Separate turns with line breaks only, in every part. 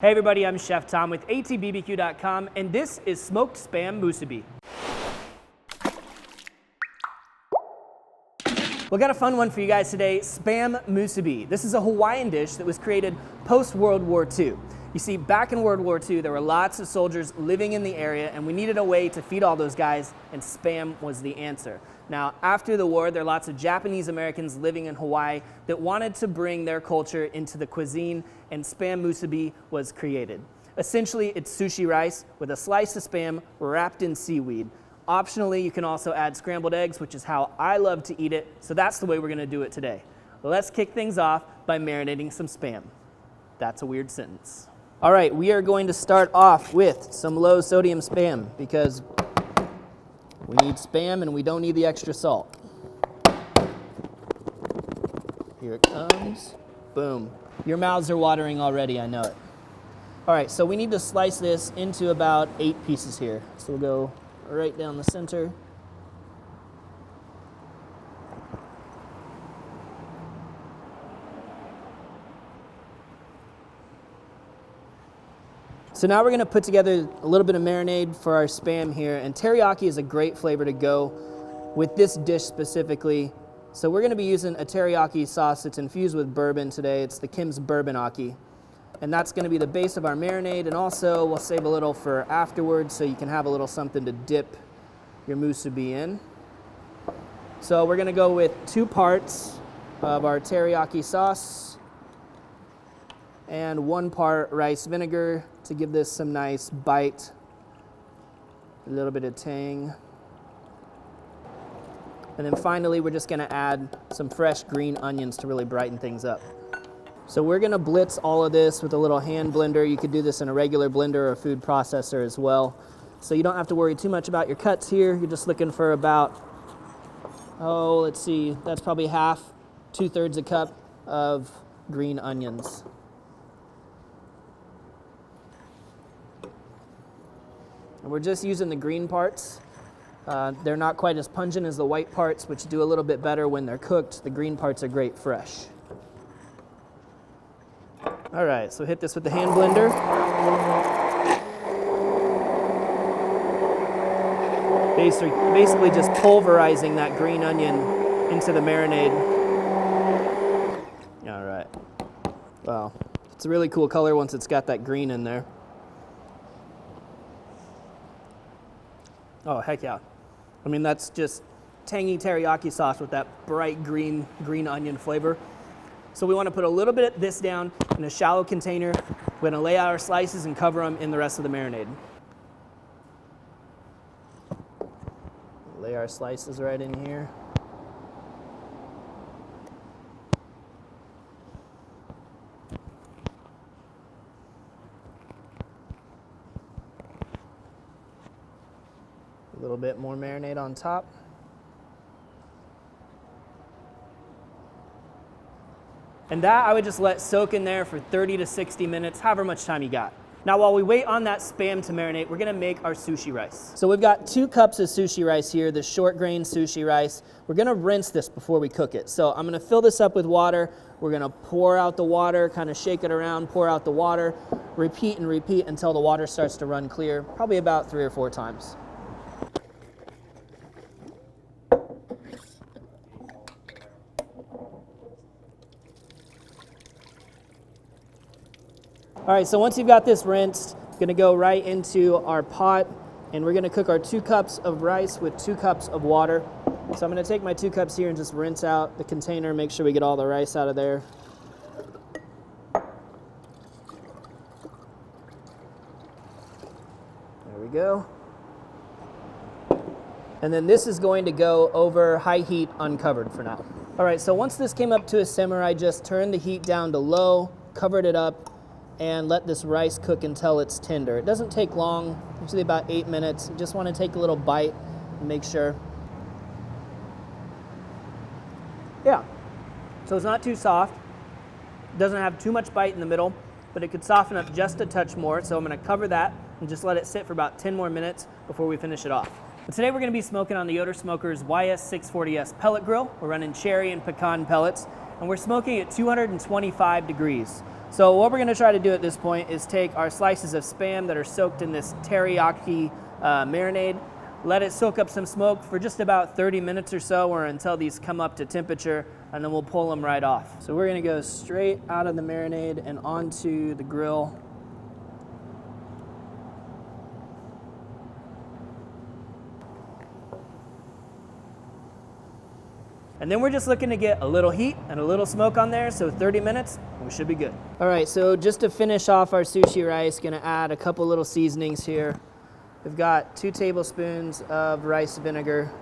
Hey everybody, I'm Chef Tom with allthingsbbq.com, and this is Smoked Spam Musubi. We got a fun one for you guys today, Spam Musubi. This is a Hawaiian dish that was created post-World War II. You see, back in World War II, there were lots of soldiers living in the area, and we needed a way to feed all those guys, and Spam was the answer. Now, after the war, there are lots of Japanese Americans living in Hawaii that wanted to bring their culture into the cuisine, and Spam Musubi was created. Essentially, it's sushi rice with a slice of Spam wrapped in seaweed. Optionally, you can also add scrambled eggs, which is how I love to eat it, so that's the way we're gonna do it today. Let's kick things off by marinating some Spam. That's a weird sentence. All right, we are going to start off with some low sodium Spam because we need Spam and we don't need the extra salt. Here it comes. Boom. Your mouths are watering already, I know it. All right, so we need to slice this into about 8 pieces here. So we'll go right down the center. So now we're gonna put together a little bit of marinade for our Spam here, and teriyaki is a great flavor to go with this dish specifically. So we're gonna be using a teriyaki sauce that's infused with bourbon today. It's the Kim's Bourbonaki. And that's gonna be the base of our marinade, and also we'll save a little for afterwards so you can have a little something to dip your musubi in. So we're gonna go with 2 parts of our teriyaki sauce and 1 part rice vinegar to give this some nice bite, a little bit of tang. And then finally, we're just gonna add some fresh green onions to really brighten things up. So we're gonna blitz all of this with a little hand blender. You could do this in a regular blender or a food processor as well. So you don't have to worry too much about your cuts here. You're just looking for about, let's see, that's probably half, 2/3 a cup of green onions. And we're just using the green parts. They're not quite as pungent as the white parts, which do a little bit better when they're cooked. The green parts are great fresh. All right, so hit this with the hand blender. Basically just pulverizing that green onion into the marinade. All right. Wow, it's a really cool color once it's got that green in there. Oh, heck yeah. I mean, that's just tangy teriyaki sauce with that bright green onion flavor. So we want to put a little bit of this down in a shallow container. We're going to lay out our slices and cover them in the rest of the marinade. Lay our slices right in here. A little bit more marinade on top. And that I would just let soak in there for 30 to 60 minutes, however much time you got. Now while we wait on that Spam to marinate, we're gonna make our sushi rice. So we've got 2 cups of sushi rice here, the short grain sushi rice. We're gonna rinse this before we cook it. So I'm gonna fill this up with water. We're gonna pour out the water, kind of shake it around, pour out the water, repeat and repeat until the water starts to run clear, probably about 3 or 4 times. All right, so once you've got this rinsed, we're gonna go right into our pot, and we're gonna cook our 2 cups of rice with 2 cups of water. So I'm gonna take my 2 cups here and just rinse out the container, make sure we get all the rice out of there. There we go. And then this is going to go over high heat uncovered for now. All right, so once this came up to a simmer, I just turned the heat down to low, covered it up, and let this rice cook until it's tender. It doesn't take long, usually about 8 minutes. You just want to take a little bite and make sure. Yeah, so it's not too soft. It doesn't have too much bite in the middle, but it could soften up just a touch more. So I'm gonna cover that and just let it sit for about 10 more minutes before we finish it off. But today we're gonna be smoking on the Yoder Smoker's YS640s Pellet grill. We're running cherry and pecan pellets, and we're smoking at 225 degrees. So what we're gonna try to do at this point is take our slices of Spam that are soaked in this teriyaki marinade, let it soak up some smoke for just about 30 minutes or so, or until these come up to temperature, and then we'll pull them right off. So we're gonna go straight out of the marinade and onto the grill. And then we're just looking to get a little heat and a little smoke on there, so 30 minutes, and we should be good. All right, so just to finish off our sushi rice, gonna add a couple little seasonings here. We've got 2 tablespoons of rice vinegar.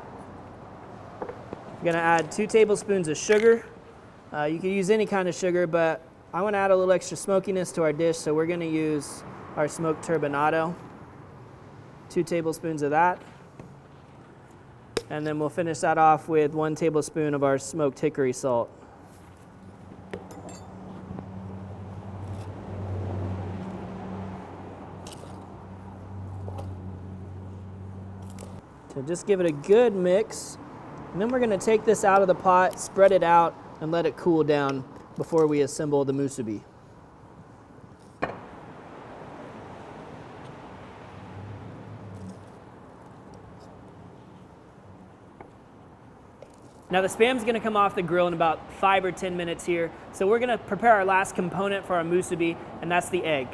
I'm gonna add 2 tablespoons of sugar. You can use any kind of sugar, but I wanna add a little extra smokiness to our dish, so we're gonna use our smoked turbinado. 2 tablespoons of that. And then we'll finish that off with 1 tablespoon of our smoked hickory salt. So just give it a good mix. And then we're gonna take this out of the pot, spread it out, and let it cool down before we assemble the musubi. Now the Spam's gonna come off the grill in about 5 or 10 minutes here. So we're gonna prepare our last component for our musubi, and that's the egg.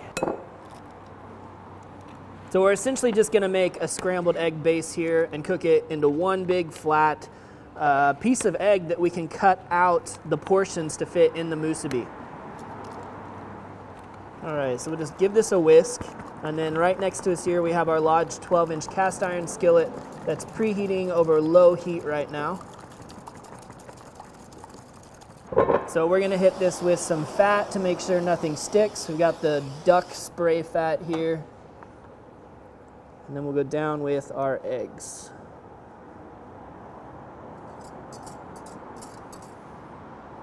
So we're essentially just gonna make a scrambled egg base here and cook it into one big flat piece of egg that we can cut out the portions to fit in the musubi. All right, so we'll just give this a whisk. And then right next to us here, we have our Lodge 12-inch cast iron skillet that's preheating over low heat right now. So we're gonna hit this with some fat to make sure nothing sticks. We've got the duck spray fat here. And then we'll go down with our eggs.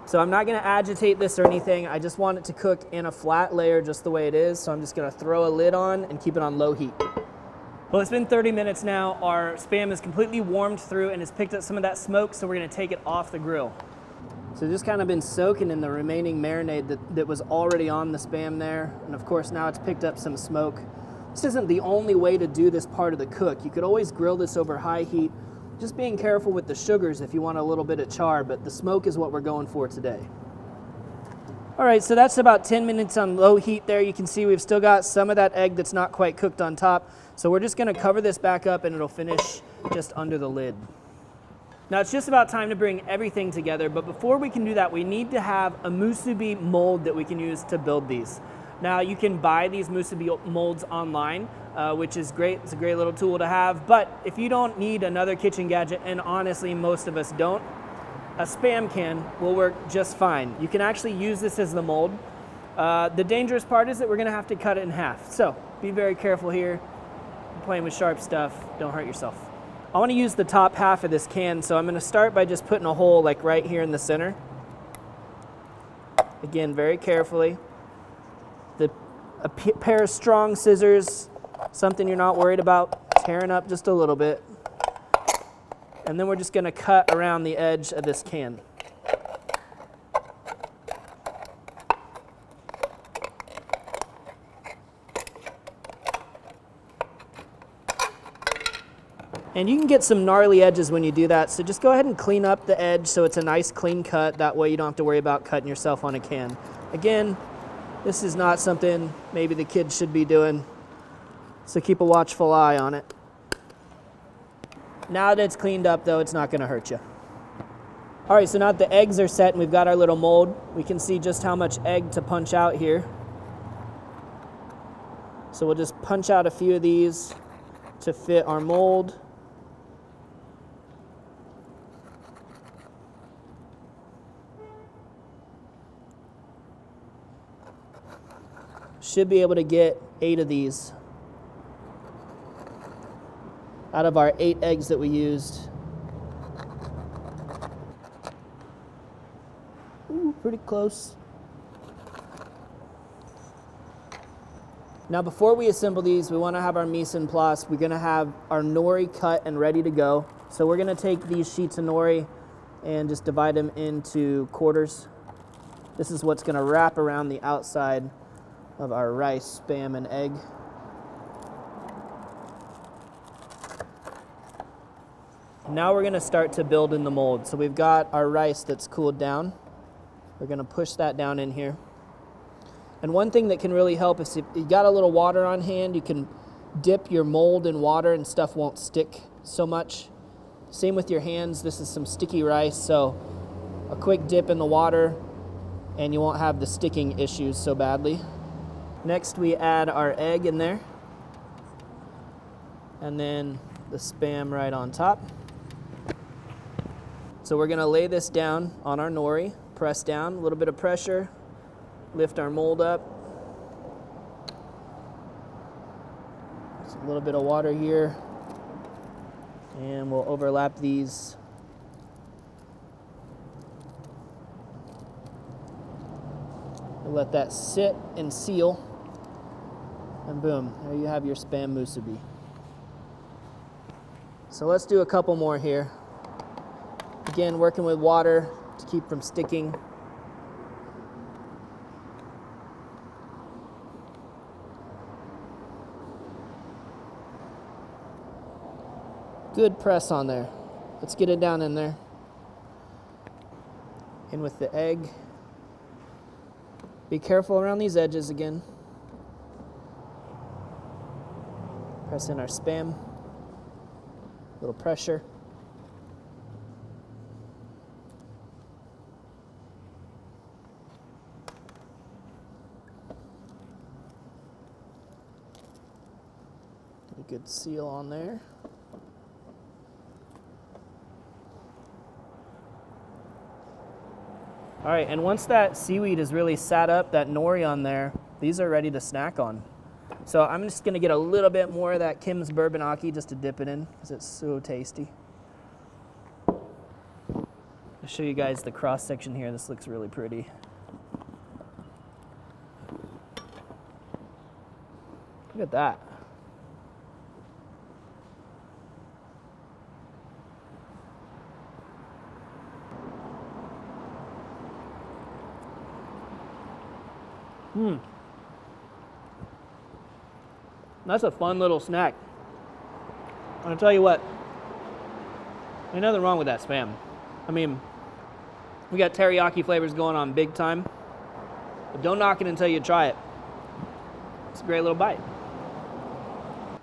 So I'm not gonna agitate this or anything. I just want it to cook in a flat layer just the way it is. So I'm just gonna throw a lid on and keep it on low heat. Well, it's been 30 minutes now. Our Spam is completely warmed through and has picked up some of that smoke, so we're gonna take it off the grill. So just kind of been soaking in the remaining marinade that was already on the Spam there. And of course now it's picked up some smoke. This isn't the only way to do this part of the cook. You could always grill this over high heat. Just being careful with the sugars if you want a little bit of char, but the smoke is what we're going for today. All right, so that's about 10 minutes on low heat there. You can see we've still got some of that egg that's not quite cooked on top. So we're just gonna cover this back up and it'll finish just under the lid. Now it's just about time to bring everything together, but before we can do that, we need to have a musubi mold that we can use to build these. Now you can buy these musubi molds online, which is great. It's a great little tool to have, but if you don't need another kitchen gadget, and honestly most of us don't, a Spam can will work just fine. You can actually use this as the mold. The dangerous part is that we're gonna have to cut it in half. So be very careful here. You're playing with sharp stuff, don't hurt yourself. I want to use the top half of this can, so I'm going to start by just putting a hole like right here in the center. Again, very carefully. A pair of strong scissors, something you're not worried about tearing up just a little bit. And then we're just going to cut around the edge of this can. And you can get some gnarly edges when you do that, so just go ahead and clean up the edge so it's a nice clean cut. That way you don't have to worry about cutting yourself on a can. Again, this is not something maybe the kids should be doing, so keep a watchful eye on it. Now that it's cleaned up though, it's not gonna hurt you. All right, so now that the eggs are set and we've got our little mold, we can see just how much egg to punch out here. So we'll just punch out a few of these to fit our mold. Should be able to get 8 of these out of our 8 eggs that we used. Ooh, pretty close. Now before we assemble these, we want to have our mise en place. We're going to have our nori cut and ready to go. So we're going to take these sheets of nori and just divide them into quarters. This is what's gonna wrap around the outside of our rice, spam, and egg. Now we're gonna start to build in the mold. So we've got our rice that's cooled down. We're gonna push that down in here. And one thing that can really help is if you got a little water on hand, you can dip your mold in water and stuff won't stick so much. Same with your hands. This is some sticky rice, so a quick dip in the water and you won't have the sticking issues so badly. Next we add our egg in there and then the Spam right on top. So we're gonna lay this down on our nori, press down, a little bit of pressure, lift our mold up. Just a little bit of water here. And we'll overlap these. We'll let that sit and seal. And boom, there you have your Spam Musubi. So let's do a couple more here. Again, working with water to keep from sticking. Good press on there. Let's get it down in there. In with the egg. Be careful around these edges again. Press in our Spam. A little pressure. A good seal on there. All right, and once that seaweed is really sat up, that nori on there, these are ready to snack on. So I'm just gonna get a little bit more of that Kim's bourbon aki just to dip it in, because it's so tasty. I'll show you guys the cross section here. This looks really pretty. Look at that. That's a fun little snack. I'll tell you what, ain't nothing wrong with that Spam. I mean, we got teriyaki flavors going on big time, but don't knock it until you try it. It's a great little bite.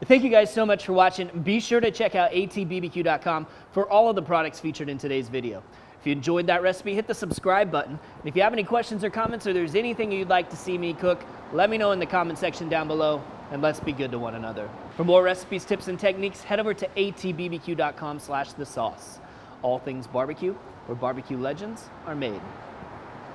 Thank you guys so much for watching. Be sure to check out allthingsbbq.com for all of the products featured in today's video. If you enjoyed that recipe, hit the subscribe button. And if you have any questions or comments, or there's anything you'd like to see me cook, let me know in the comment section down below, and let's be good to one another. For more recipes, tips, and techniques, head over to allthingsbbq.com/thesauce. All things barbecue, where barbecue legends are made.